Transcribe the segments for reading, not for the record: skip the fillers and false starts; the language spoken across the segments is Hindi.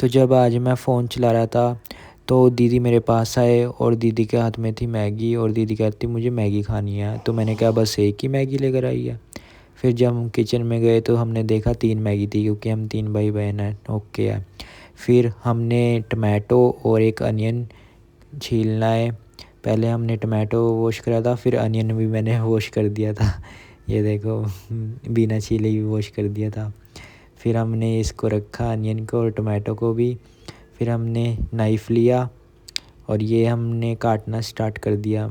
तो जब आज मैं फ़ोन चला रहा था तो दीदी मेरे पास आए और दीदी के हाथ में थी मैगी और दीदी कहती मुझे मैगी खानी है। तो मैंने कहा बस एक ही मैगी लेकर आई है। फिर जब हम किचन में गए तो हमने देखा 3 मैगी थी, क्योंकि हम 3 भाई-बहन हैं। ओके है। फिर हमने टमाटो और एक अनियन छीलना है। पहले हमने टमाटो वॉश करा था, फिर अनियन भी मैंने वॉश कर दिया था। ये देखो, बिना छीले ही वॉश कर दिया था। फिर हमने इसको रखा, अनियन को और टमाटो को भी। फिर हमने नाइफ़ लिया और ये हमने काटना स्टार्ट कर दिया।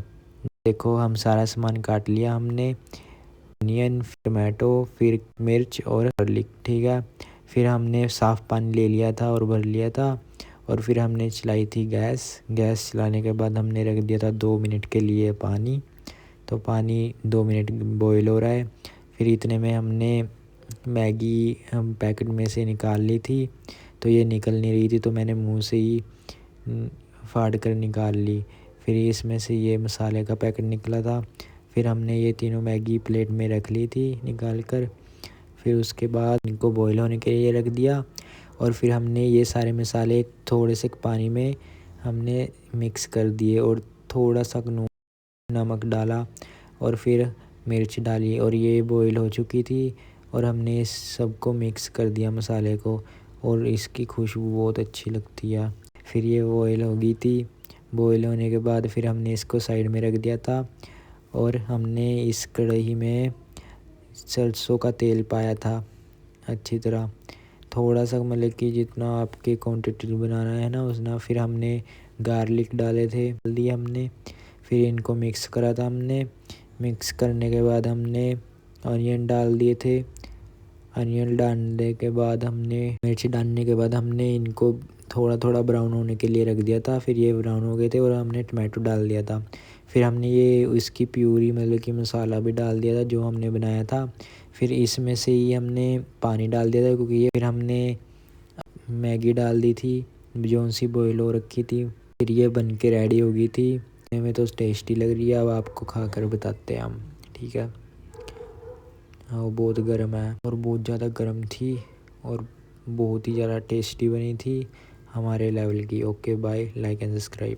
देखो हम सारा सामान काट लिया हमने, अनियन, टमाटो, फिर मिर्च और गार्लिक, ठीक है। फिर हमने साफ़ पानी ले लिया था और भर लिया था और फिर हमने चलाई थी गैस। गैस चलाने के बाद हमने रख दिया था 2 मिनट के लिए पानी। तो पानी 2 मिनट बॉयल हो रहा है। फिर इतने में हमने मैगी हम पैकेट में से निकाल ली थी। तो ये निकल नहीं रही थी, तो मैंने मुँह से ही फाड़ कर निकाल ली। फिर इसमें से ये मसाले का पैकेट निकला था। फिर हमने ये तीनों मैगी प्लेट में रख ली थी निकाल कर। फिर उसके बाद इनको बॉईल होने के लिए रख दिया और फिर हमने ये सारे मसाले थोड़े से पानी में हमने मिक्स कर दिए और थोड़ा सा नमक डाला और फिर मिर्च डाली और ये बॉईल हो चुकी थी और हमने इस सबको मिक्स कर दिया मसाले को और इसकी खुशबू बहुत अच्छी लगती है। फिर ये बॉईल हो गई थी। बॉईल होने के बाद फिर हमने इसको साइड में रख दिया था और हमने इस कढ़ाई में सरसों का तेल पाया था अच्छी तरह, थोड़ा सा मतलब कि जितना आपके क्वांटिटी बनाना है ना उतना। फिर हमने गार्लिक डाले थे, डाल दिए हमने। फिर इनको मिक्स करा था हमने। मिक्स करने के बाद हमने अनियन डाल दिए थे। अनियन डालने के बाद हमने मिर्च डालने के बाद हमने इनको थोड़ा थोड़ा ब्राउन होने के लिए रख दिया था। फिर ये ब्राउन हो गए थे और हमने टमाटो डाल दिया था। फिर हमने ये इसकी प्यूरी मतलब कि मसाला भी डाल दिया था जो हमने बनाया था। फिर इसमें से ही हमने पानी डाल दिया था, क्योंकि ये फिर हमने मैगी डाल दी थी जो सी बॉयल हो रखी थी। फिर ये बन के रेडी हो गई थी। हमें तो टेस्टी लग रही है, अब आपको खा कर बताते हैं हम, ठीक है। हाँ, वो बहुत गर्म है और बहुत ज़्यादा गर्म थी और बहुत ही ज़्यादा टेस्टी बनी थी, हमारे लेवल की। Okay bye, like and subscribe.